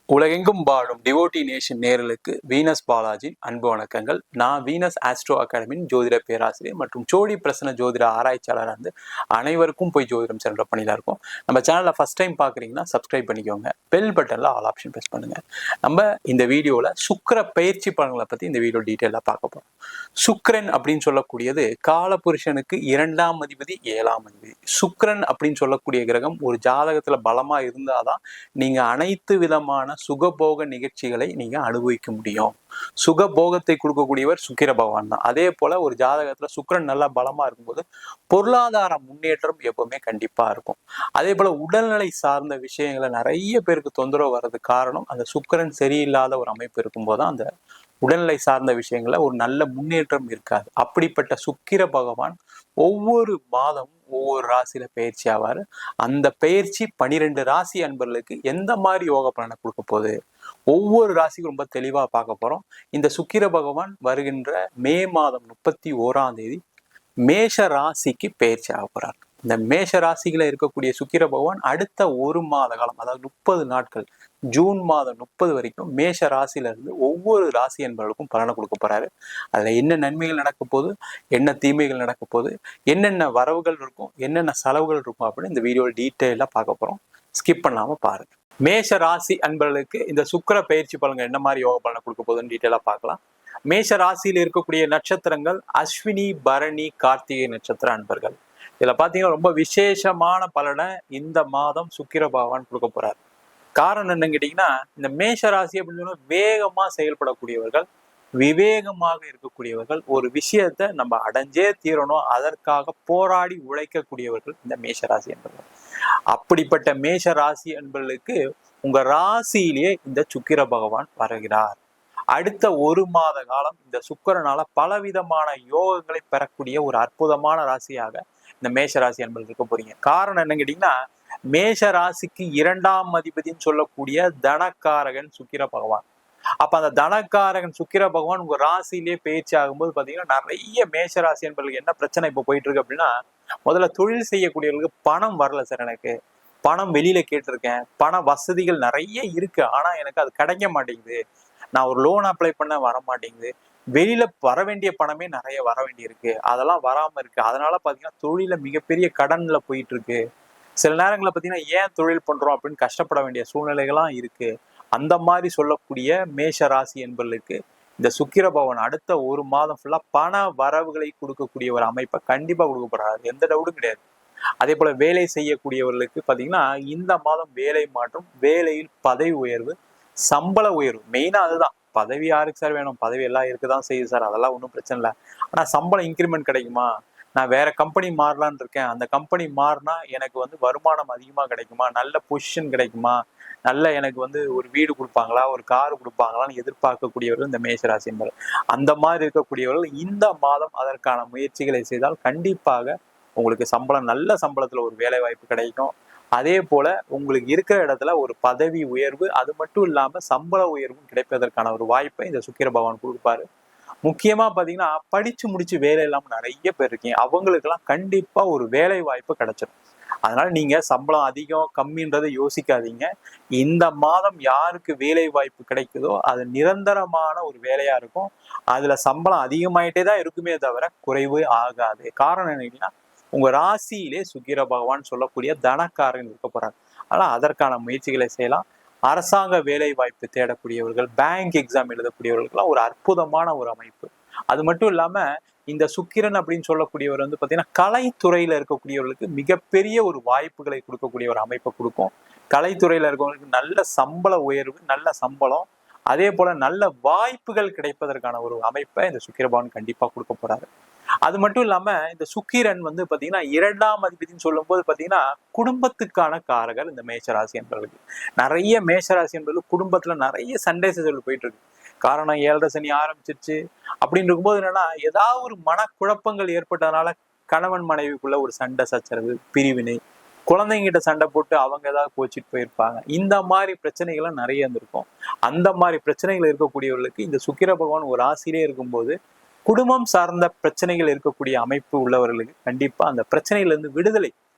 உலகெங்கும் வாழும் devotee nation நேயர்களுக்கு வீனஸ் பாலாஜி அன்பு வணக்கங்கள். நான் வீனஸ் ஆஸ்ட்ரோ அகாடமியின் ஜோதிட பேராசிரியர் மற்றும் சோடி பிரசன்ன ஜோதிட ஆராய்ச்சியாளராக இருந்து அனைவருக்கும் போய் ஜோதிடம் சென்ற பணியில இருக்கும். நம்ம சேனலை ஃபர்ஸ்ட் டைம் பார்க்குறீங்கன்னா சப்ஸ்கிரைப் பண்ணிக்கோங்க. பெல் பட்டனில் ஆல் ஆப்ஷன் ப்ரெஸ் பண்ணுங்க. நம்ம இந்த வீடியோவில் சுக்கிர பயிற்சி பலன்களை பற்றி இந்த வீடியோ டீட்டெயிலாக பார்க்க போகிறோம். சுக்கிரன் அப்படின்னு சொல்லக்கூடியது காலபுருஷனுக்கு 2ஆம் அதிபதி 7ஆம் அதிபதி. சுக்கிரன் அப்படின்னு சொல்லக்கூடிய கிரகம் ஒரு ஜாதகத்தில் பலமாக இருந்தாதான் நீங்கள் அனைத்து விதமான சுகபோக நிகழ்ச்சிகளை நீங்க அனுபவிக்க முடியும். சுகபோகத்தை கொடுக்கக்கூடியவர் சுக்கிர பகவான் தான். அதே போல ஒரு ஜாதகத்துல சுக்கிரன் நல்லா பலமா இருக்கும்போது பொருளாதார முன்னேற்றம் எப்பவுமே கண்டிப்பா இருக்கும். அதே போல உடல்நிலை சார்ந்த விஷயங்களை நிறைய பேருக்கு தொந்தரவு வர்றதுக்கு காரணம் அந்த சுக்கிரன் சரியில்லாத ஒரு அமைப்பு இருக்கும்போதுதான் அந்த உடல்நிலை சார்ந்த விஷயங்கள ஒரு நல்ல முன்னேற்றம் இருக்காது. அப்படிப்பட்ட சுக்கிர பகவான் ஒவ்வொரு மாதமும் ஒவ்வொரு ராசியில பயிற்சி ஆவார். அந்த பயிற்சி 12 ராசி அன்பர்களுக்கு எந்த மாதிரி யோக பலனை கொடுக்க போகுது, ஒவ்வொரு ராசிக்கும் ரொம்ப தெளிவா பார்க்க போறோம். இந்த சுக்கிர பகவான் வருகின்ற மே மாதம் 31ஆம் தேதி மேஷ ராசிக்கு பயிற்சி ஆக போறார். இந்த மேஷ ராசிகளை இருக்கக்கூடிய சுக்கிர பகவான் அடுத்த ஒரு மாத காலம், அதாவது 30 நாட்கள், ஜூன் மாதம் 30 வரைக்கும் மேஷ ராசியில இருந்து ஒவ்வொரு ராசி என்பவர்களுக்கும் பலனை கொடுக்க போறாரு. அதுல என்ன நன்மைகள் நடக்க போகுது, என்ன தீமைகள் நடக்க போகுது, என்னென்ன வரவுகள் இருக்கும், என்னென்ன செலவுகள் இருக்கும் அப்படின்னு இந்த வீடியோ டீட்டெயிலா பார்க்க போறோம். ஸ்கிப் பண்ணாம பாருங்க. மேஷ ராசி அன்பர்களுக்கு இந்த சுக்கிர பயிற்சி பலன்கள் என்ன மாதிரி யோக பலனை கொடுக்க போகுதுன்னு டீட்டெயிலா பார்க்கலாம். மேஷ ராசியில் இருக்கக்கூடிய நட்சத்திரங்கள் அஸ்வினி, பரணி, கார்த்திகை நட்சத்திர அன்பர்கள். இதுல பாத்தீங்கன்னா ரொம்ப விசேஷமான பலனை இந்த மாதம் சுக்கிர பகவான் கொடுக்க போறாரு. காரணம் என்னன்னு கேட்டீங்கன்னா, இந்த மேஷ ராசி அப்படின்னு சொன்னா வேகமா செயல்படக்கூடியவர்கள், விவேகமாக இருக்கக்கூடியவர்கள், ஒரு விஷயத்த நம்ம அடைஞ்சே தீரணும் அதற்காக போராடி உழைக்கக்கூடியவர்கள் இந்த மேஷ ராசி என்பவர்கள். அப்படிப்பட்ட மேஷ ராசி என்பவர்களுக்கு உங்க ராசியிலேயே இந்த சுக்கிர பகவான் வருகிறார். அடுத்த ஒரு மாத காலம் இந்த சுக்கிரனால பலவிதமான யோகங்களை பெறக்கூடிய ஒரு அற்புதமான ராசியாக இந்த மேஷ ராசி என்பது இருக்க போறீங்க. காரணம் என்னன்னு கேட்டீங்கன்னா, மேஷ ராசிக்கு 2ஆம் அதிபதினு சொல்லக்கூடிய தனக்காரகன் சுக்கிர பகவான். அப்ப அந்த தனக்காரகன் சுக்கிர பகவான் உங்க ராசியிலேயே பயிற்சி ஆகும்போது பாத்தீங்கன்னா நிறைய மேஷ ராசி என்பவர்களுக்கு என்ன பிரச்சனை இப்ப போயிட்டு இருக்கு அப்படின்னா, முதல்ல தொழில் செய்யக்கூடியவர்களுக்கு பணம் வரல சார், எனக்கு பணம் வெளியில கேட்டிருக்கேன், பண வசதிகள் நிறைய இருக்கு, ஆனா எனக்கு அது கிடைக்க மாட்டேங்குது, நான் ஒரு லோன் அப்ளை பண்ண வர மாட்டேங்குது, வெளியில வர வேண்டிய பணமே நிறைய வர வேண்டி இருக்கு, அதெல்லாம் வராம இருக்கு, அதனால பாத்தீங்கன்னா தொழில மிகப்பெரிய கடன்ல போயிட்டு இருக்கு, சில நேரங்களில் பாத்தீங்கன்னா ஏன் தொழில் பண்றோம் அப்படின்னு கஷ்டப்பட வேண்டிய சூழ்நிலைகள்லாம் இருக்கு. அந்த மாதிரி சொல்லக்கூடிய மேஷ ராசி என்பவர்களுக்கு இந்த சுக்கிர பகவான் அடுத்த ஒரு மாதம் ஃபுல்லா பண வரவுகளை கொடுக்கக்கூடிய ஒரு அமைப்பை கண்டிப்பா கொடுக்க போறாரு, எந்த டவுட்டும் கிடையாது. அதே போல வேலை செய்யக்கூடியவர்களுக்கு பாத்தீங்கன்னா இந்த மாதம் வேலை மாற்றம், வேலையில் பதவி உயர்வு, சம்பள உயர்வு, மெயினா அதுதான். பதவி யாருக்கு சார் வேணும், பதவி எல்லாம் இருக்குதான் செய்யுது சார், அதெல்லாம் ஒன்றும் பிரச்சனை இல்லை, ஆனா சம்பளம் இன்க்ரிமெண்ட் கிடைக்குமா, நான் வேற கம்பெனி மாறலான்னு இருக்கேன், அந்த கம்பெனி மாறினா எனக்கு வந்து வருமானம் அதிகமா கிடைக்குமா, நல்ல பொசிஷன் கிடைக்குமா, நல்ல எனக்கு வந்து ஒரு வீடு கொடுப்பாங்களா, ஒரு கார் கொடுப்பாங்களான்னு எதிர்பார்க்கக்கூடியவர்கள் இந்த மேஷராசி என்பது. அந்த மாதிரி இருக்கக்கூடியவர்கள் இந்த மாதம் அதற்கான முயற்சிகளை செய்தால் கண்டிப்பாக உங்களுக்கு சம்பளம், நல்ல சம்பளத்துல ஒரு வேலை வாய்ப்பு கிடைக்கும். அதே போல உங்களுக்கு இருக்கிற இடத்துல ஒரு பதவி உயர்வு, அது மட்டும் இல்லாம சம்பள உயர்வும் கிடைப்பதற்கான ஒரு வாய்ப்பை இந்த சுக்கிர பகவான் கொடுப்பாரு. முக்கியமா பாத்தீங்கன்னா படிச்சு முடிச்சு வேலை இல்லாம நிறைய பேர் இருக்கீங்க, அவங்களுக்கு எல்லாம் கண்டிப்பா ஒரு வேலை வாய்ப்பு கிடைச்சிடும். அதனால நீங்க சம்பளம் அதிகம் கம்மின்றதை யோசிக்காதீங்க. இந்த மாதம் யாருக்கு வேலை வாய்ப்பு கிடைக்குதோ அது நிரந்தரமான ஒரு வேலையா இருக்கும். அதுல சம்பளம் அதிகமாயிட்டே தான் இருக்குமே தவிர குறைவு ஆகாது. காரணம் என்னன்னா, உங்க ராசியிலே சுக்கிர பகவான் சொல்லக்கூடிய தனக்காரன் இருக்க போறாங்க. ஆனா அதற்கான முயற்சிகளை செய்யலாம். அரசாங்க வேலை வாய்ப்பு தேடக்கூடியவர்கள், பேங்க் எக்ஸாம் எழுதக்கூடியவர்களுக்கெல்லாம் ஒரு அற்புதமான ஒரு அமைப்பு. அது மட்டும் இல்லாம இந்த சுக்கிரன் அப்படின்னு சொல்லக்கூடியவர் வந்து பாத்தீங்கன்னா கலைத்துறையில இருக்கக்கூடியவர்களுக்கு மிகப்பெரிய ஒரு வாய்ப்புகளை கொடுக்கக்கூடிய ஒரு அமைப்பை கொடுக்கும். கலைத்துறையில இருக்கவங்களுக்கு நல்ல சம்பள உயர்வு, நல்ல சம்பளம், அதே போல நல்ல வாய்ப்புகள் கிடைப்பதற்கான ஒரு அமைப்பை இந்த சுக்கிரபகவான் கண்டிப்பா கொடுக்க போறாரு. அது மட்டும் இல்லாம இந்த சுக்கிரன் வந்து பாத்தீங்கன்னா 2ஆம் அதிபதினு சொல்லும் போது பாத்தீங்கன்னா குடும்பத்துக்கான காரகர் இந்த மேஷராசி என்பவர்களுக்கு. நிறைய மேஷராசி என்பது குடும்பத்துல நிறைய சண்டை சச்சரவு போயிட்டு இருக்கு. காரணம் 7.5 சனி ஆரம்பிச்சிருச்சு அப்படின்னு இருக்கும்போது என்னன்னா ஏதாவது ஒரு மனக்குழப்பங்கள் ஏற்பட்டதுனால கணவன் மனைவிக்குள்ள ஒரு சண்டை சச்சரவு, பிரிவினை, குழந்தைங்கிட்ட சண்டை போட்டு அவங்க ஏதாவது கோச்சிட்டு போயிருப்பாங்க. இந்த மாதிரி பிரச்சனைகள்லாம் நிறைய இருந்திருக்கும். அந்த மாதிரி பிரச்சனைகள் இருக்கக்கூடியவர்களுக்கு இந்த சுக்கிர பகவான் ஒரு ராசியிலே இருக்கும்போது குடும்பம் சார்ந்த பிரச்சனைகள் இருக்கக்கூடிய அமைப்பு உள்ளவர்களுக்கு கண்டிப்பா அந்த பிரச்சனையில இருந்து விடுதலை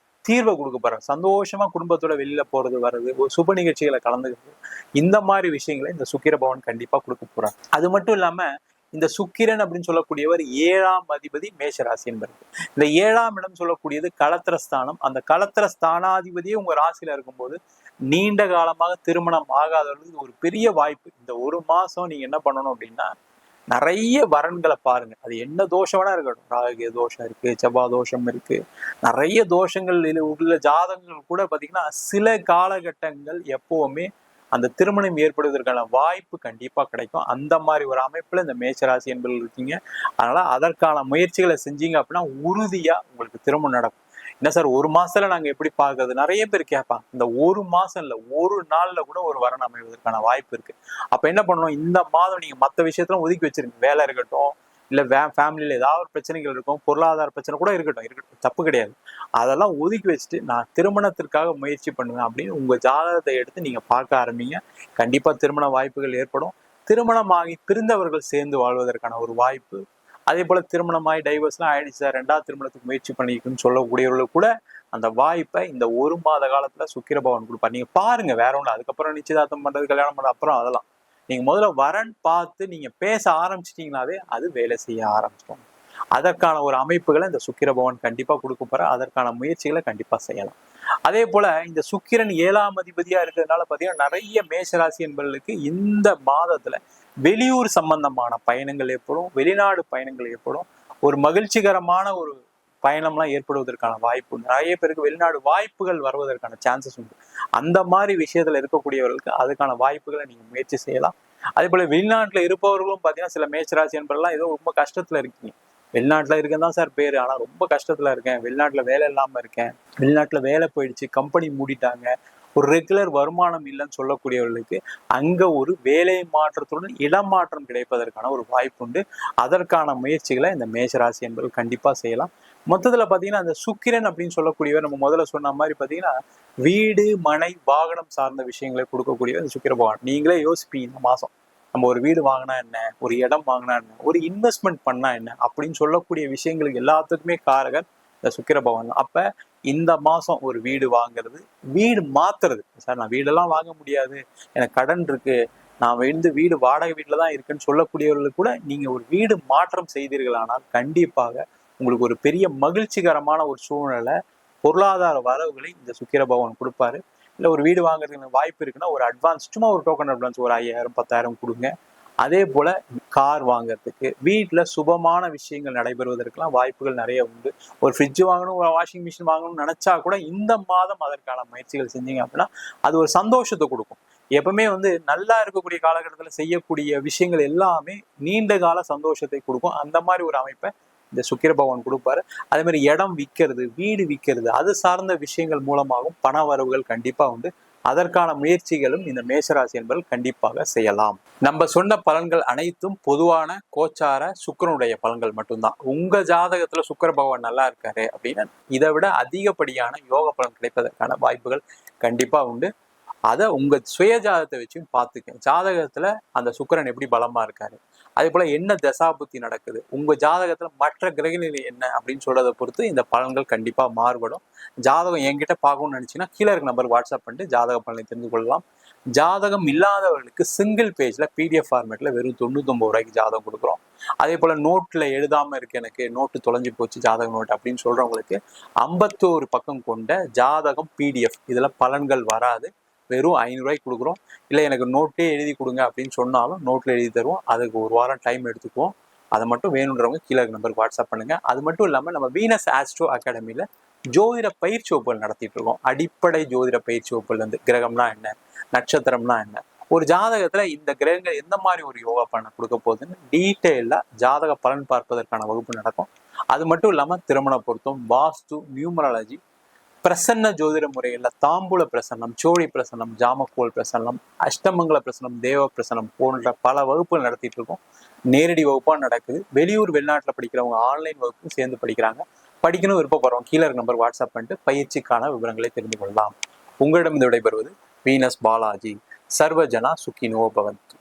தீர்வை கொடுக்க போறாரு. சந்தோஷமா குடும்பத்தோட வெளியில போறது வர்றது, ஒரு சுப நிகழ்ச்சிகளை கலந்துக்கிறது, இந்த மாதிரி விஷயங்களை இந்த சுக்கிர பகவான் கண்டிப்பா கொடுக்க போறாரு. அது மட்டும் இல்லாம இந்த சுக்கிரன் அப்படின்னு சொல்லக்கூடியவர் 7ஆம் அதிபதி மேஷராசி என்பது. இந்த 7ஆம் இடம் சொல்லக்கூடியது களத்திரஸ்தானம். அந்த களத்திரஸ்தானாதிபதியே உங்க ராசியில இருக்கும்போது நீண்ட காலமாக திருமணம் ஆகாதவர்களுக்கு ஒரு பெரிய வாய்ப்பு. இந்த ஒரு மாசம் நீங்க என்ன பண்ணணும் அப்படின்னா, நிறைய வரன்களை பாருங்க. அது என்ன தோஷம் வேணா இருக்கட்டும். ராகு தோஷம் இருக்கு, செவ்வாய் தோஷம் இருக்கு, நிறைய தோஷங்கள் உள்ள ஜாதகங்கள் கூட பாத்தீங்கன்னா சில காலகட்டங்கள் எப்பவுமே அந்த திருமணம் ஏற்படுவதற்கான வாய்ப்பு கண்டிப்பா கிடைக்கும். அந்த மாதிரி ஒரு அமைப்புல இந்த மேஷராசி என்பது இருக்கீங்க. அதனால அதற்கான முயற்சிகளை செஞ்சீங்க அப்படின்னா உறுதியா உங்களுக்கு திருமணம் நடக்கும். என்ன சார் ஒரு மாசத்துல நாங்க எப்படி பாக்குறது? நிறைய பேர் கேட்பாங்க. இந்த ஒரு மாசம் இல்ல, ஒரு நாள்ல கூட ஒரு வரன் அமைவதற்கான வாய்ப்பு இருக்கு. அப்ப என்ன பண்ணணும், இந்த மாதம் நீங்க மற்ற விஷயத்துல ஒதுக்கி வச்சிருங்க. வேலை இருக்கட்டும், இல்ல ஃபேமிலியில ஏதாவது ஒரு பிரச்சனைகள் இருக்கும், பொருளாதார பிரச்சனை கூட இருக்கட்டும், தப்பு கிடையாது. அதெல்லாம் ஒதுக்கி வச்சுட்டு நான் திருமணத்திற்காக முயற்சி பண்ணுவேன் அப்படின்னு உங்க ஜாதகத்தை எடுத்து நீங்க பார்க்க ஆரம்பிங்க. கண்டிப்பா திருமண வாய்ப்புகள் ஏற்படும். திருமணமாகி பிரிந்தவர்கள் சேர்ந்து வாழ்வதற்கான ஒரு வாய்ப்பு, அதே போல திருமணமாகி டைவர்ஸ்லாம் ஆயிடுச்சு சார், 2வது திருமணத்துக்கு முயற்சி பண்ணிக்கணும்னு சொல்லக்கூடியவர்களுக்கு கூட அந்த வாய்ப்பை இந்த ஒரு மாத காலத்துல சுக்கிர பகவான் கொடுப்பார். நீங்க பாருங்க, வேற ஒண்ணு. அதுக்கப்புறம் நிச்சயதார்த்தம் பண்றது, கல்யாணம் பண்றது அப்புறம் அதெல்லாம் நீங்க முதல்ல வரன் பார்த்து நீங்க பேச ஆரம்பிச்சிட்டீங்கன்னாவே அது வேலை செய்ய ஆரம்பிச்சிடும். அதற்கான ஒரு அமைப்புகளை இந்த சுக்கிர பகவான் கண்டிப்பா கொடுக்க போற. அதற்கான முயற்சிகளை கண்டிப்பா செய்யலாம். அதே போல இந்த சுக்கிரன் 7ஆம் அதிபதியா இருக்கிறதுனால பாத்தீங்கன்னா நிறைய மேஷராசி என்பவர்களுக்கு இந்த மாதத்துல வெளியூர் சம்பந்தமான பயணங்கள் ஏற்படும், வெளிநாடு பயணங்கள் ஏற்படும், ஒரு மகிழ்ச்சிகரமான ஒரு பயணம்லாம் ஏற்படுவதற்கான வாய்ப்பு உண்டு. நிறைய பேருக்கு வெளிநாடு வாய்ப்புகள் வருவதற்கான சான்சஸ் உண்டு. அந்த மாதிரி விஷயத்துல இருக்கக்கூடியவர்களுக்கு அதுக்கான வாய்ப்புகளை நீங்க முயற்சி செய்யலாம். அதே போல வெளிநாட்டுல இருப்பவர்களும் பாத்தீங்கன்னா சில மேஷராசி என்பதெல்லாம் ஏதோ ரொம்ப கஷ்டத்துல இருக்கீங்க. வெளிநாட்டுல இருக்கேன் தான் சார் பேரு, ஆனா ரொம்ப கஷ்டத்துல இருக்கேன், வெளிநாட்டுல வேலை இல்லாம இருக்கேன், வெளிநாட்டுல வேலை போயிடுச்சு, கம்பெனி மூடிட்டாங்க, ஒரு ரெகுலர் வருமானம் இல்லைன்னு சொல்லக்கூடியவர்களுக்கு அங்க ஒரு வேலை மாற்றத்துடன் இடமாற்றம் கிடைப்பதற்கான ஒரு வாய்ப்பு உண்டு. அதற்கான முயற்சிகளை இந்த மேஷராசி என்பது கண்டிப்பா செய்யலாம். மொத்தத்துல பாத்தீங்கன்னா அந்த சுக்கிரன் அப்படின்னு சொல்லக்கூடியவர் நம்ம முதல்ல சொன்ன மாதிரி பாத்தீங்கன்னா வீடு, மனை, வாகனம் சார்ந்த விஷயங்களை கொடுக்கக்கூடியவர் இந்த சுக்கிர பகவான். நீங்களே யோசிப்பீங்க, இந்த மாசம் நம்ம ஒரு வீடு வாங்கினா என்ன, ஒரு இடம் வாங்கினா என்ன, ஒரு இன்வெஸ்ட்மெண்ட் பண்ணா என்ன அப்படின்னு சொல்லக்கூடிய விஷயங்களுக்கு எல்லாத்துக்குமே காரகர் இந்த சுக்கிர பகவான். அப்ப இந்த மாசம் ஒரு வீடு வாங்குறது, வீடு மாத்துறது, சார் நான் வீடெல்லாம் வாங்க முடியாது, எனக்கு கடன் இருக்கு, நான் வீடு வாடகை வீட்டுல தான் இருக்குன்னு சொல்லக்கூடியவர்களுக்கு கூட நீங்க ஒரு வீடு மாற்றம் செய்தீர்களானால் கண்டிப்பாக உங்களுக்கு ஒரு பெரிய மகிழ்ச்சிகரமான ஒரு சூழ்நிலை, பொருளாதார வரவுகளை இந்த சுக்கிர பகவான் கொடுப்பாரு. இல்லை ஒரு வீடு வாங்குறதுக்கு வாய்ப்பு இருக்குன்னா ஒரு அட்வான்ஸ், சும்மா ஒரு டோக்கன் அட்வான்ஸ் ஒரு 5000 10,000 கொடுங்க. அதே போல கார் வாங்குறதுக்கு, வீட்டுல சுபமான விஷயங்கள் நடைபெறுவதற்கெல்லாம் வாய்ப்புகள் நிறைய உண்டு. ஒரு ஃப்ரிட்ஜ் வாங்கணும், ஒரு வாஷிங் மிஷின் வாங்கணும்னு நினைச்சா கூட இந்த மாதம் அதற்கான முயற்சிகள் செஞ்சீங்க அப்படின்னா அது ஒரு சந்தோஷத்தை கொடுக்கும். எப்பவுமே நல்லா இருக்கக்கூடிய காலகட்டத்துல செய்யக்கூடிய விஷயங்கள் எல்லாமே நீண்ட கால சந்தோஷத்தை கொடுக்கும். அந்த மாதிரி ஒரு அமைப்பை இந்த சுக்கிர பகவான் கொடுப்பாரு. அதே மாதிரி இடம் விற்கிறது, வீடு விற்கிறது, அது சார்ந்த விஷயங்கள் மூலமாகவும் பண வரவுகள் கண்டிப்பா உண்டு. அதற்கான முயற்சிகளும் இந்த மேஷராசி என்பவர்கள் கண்டிப்பாக செய்யலாம். நம்ம சொன்ன பலன்கள் அனைத்தும் பொதுவான கோச்சார சுக்கிரனுடைய பலன்கள் மட்டும்தான். உங்க ஜாதகத்துல சுக்கிர பகவான் நல்லா இருக்காரு அப்படின்னா இதை விட அதிகப்படியான யோக பலன் கிடைப்பதற்கான வாய்ப்புகள் கண்டிப்பா உண்டு. அதை உங்க சுய ஜாதகத்தை வச்சும் பார்த்துக்க. ஜாதகத்துல அந்த சுக்கிரன் எப்படி பலமா இருக்காரு, அதே போல என்ன தசாபுத்தி நடக்குது, உங்க ஜாதகத்துல மற்ற கிரகநிலை என்ன அப்படின்னு சொல்றதை பொறுத்து இந்த பலன்கள் கண்டிப்பா மாறுபடும். ஜாதகம் என்கிட்ட பார்க்கணும்னு நினைச்சீங்கன்னா கீழே இருக்க நம்பர் வாட்ஸ்அப் பண்ணிட்டு ஜாதக பலனை தெரிந்து கொள்ளலாம். ஜாதகம் இல்லாதவர்களுக்கு சிங்கிள் பேஜ்ல PDF ஃபார்மேட்ல வெறும் 99 ரூபாய்க்கு ஜாதகம் கொடுக்குறோம். அதே போல நோட்ல எழுதாம இருக்கு, எனக்கு நோட்டு தொலைஞ்சு போச்சு ஜாதக நோட் அப்படின்னு சொல்றவங்களுக்கு 51 பக்கம் கொண்ட ஜாதகம் PDF, இதுல பலன்கள் வராது, வெறும் 500 ரூபாய்க்கு கொடுக்குறோம். இல்லை எனக்கு நோட்டே எழுதி கொடுங்க அப்படின்னு சொன்னாலும் நோட்ல எழுதி தருவோம். அதுக்கு ஒரு வாரம் டைம் எடுத்துக்குவோம். அதை மட்டும் வேணுன்றவங்க கீழே நம்பருக்கு வாட்ஸ்அப் பண்ணுங்க. அது மட்டும் இல்லாம நம்ம வீனஸ் ஆஸ்ட்ரோ அகாடமியில ஜோதிட பயிற்சி வகுப்புகள் நடத்திட்டு இருக்கோம். அடிப்படை ஜோதிட பயிற்சி வகுப்புல இருந்து கிரகம்னா என்ன, நட்சத்திரம்னா என்ன, ஒரு ஜாதகத்துல இந்த கிரகங்கள் எந்த மாதிரி ஒரு யோகா பலனை கொடுக்க போகுதுன்னு டீட்டெயிலா ஜாதக பலன் பார்ப்பதற்கான வகுப்பு நடக்கும். அது மட்டும் இல்லாம திருமண பொருத்தம், வாஸ்து, நியூமராலஜி, பிரசன்ன ஜோதிட முறைகள்ல தாம்பூல பிரசன்னம், சோழி பிரசன்னம், ஜாமக்கோல் பிரசன்னம், அஷ்டமங்கல பிரசன்னம், தேவ பிரசன்னம் போன்ற பல வகுப்புகள் நடத்திட்டு இருக்கோம். நேரடி வகுப்பா நடக்குது. வெளியூர் வெளிநாட்டுல படிக்கிறவங்க ஆன்லைன் வகுப்பு சேர்ந்து படிக்கிறாங்க. படிக்கணும் விருப்பப்படுறோம் கீழே நம்பர் வாட்ஸ்அப் பண்ணிட்டு பயிற்சிக்கான விவரங்களை தெரிந்து கொள்ளலாம். உங்களிடம் விடைபெறுவது வீனஸ் பாலாஜி. சர்வஜனா சுகினோ பவந்து.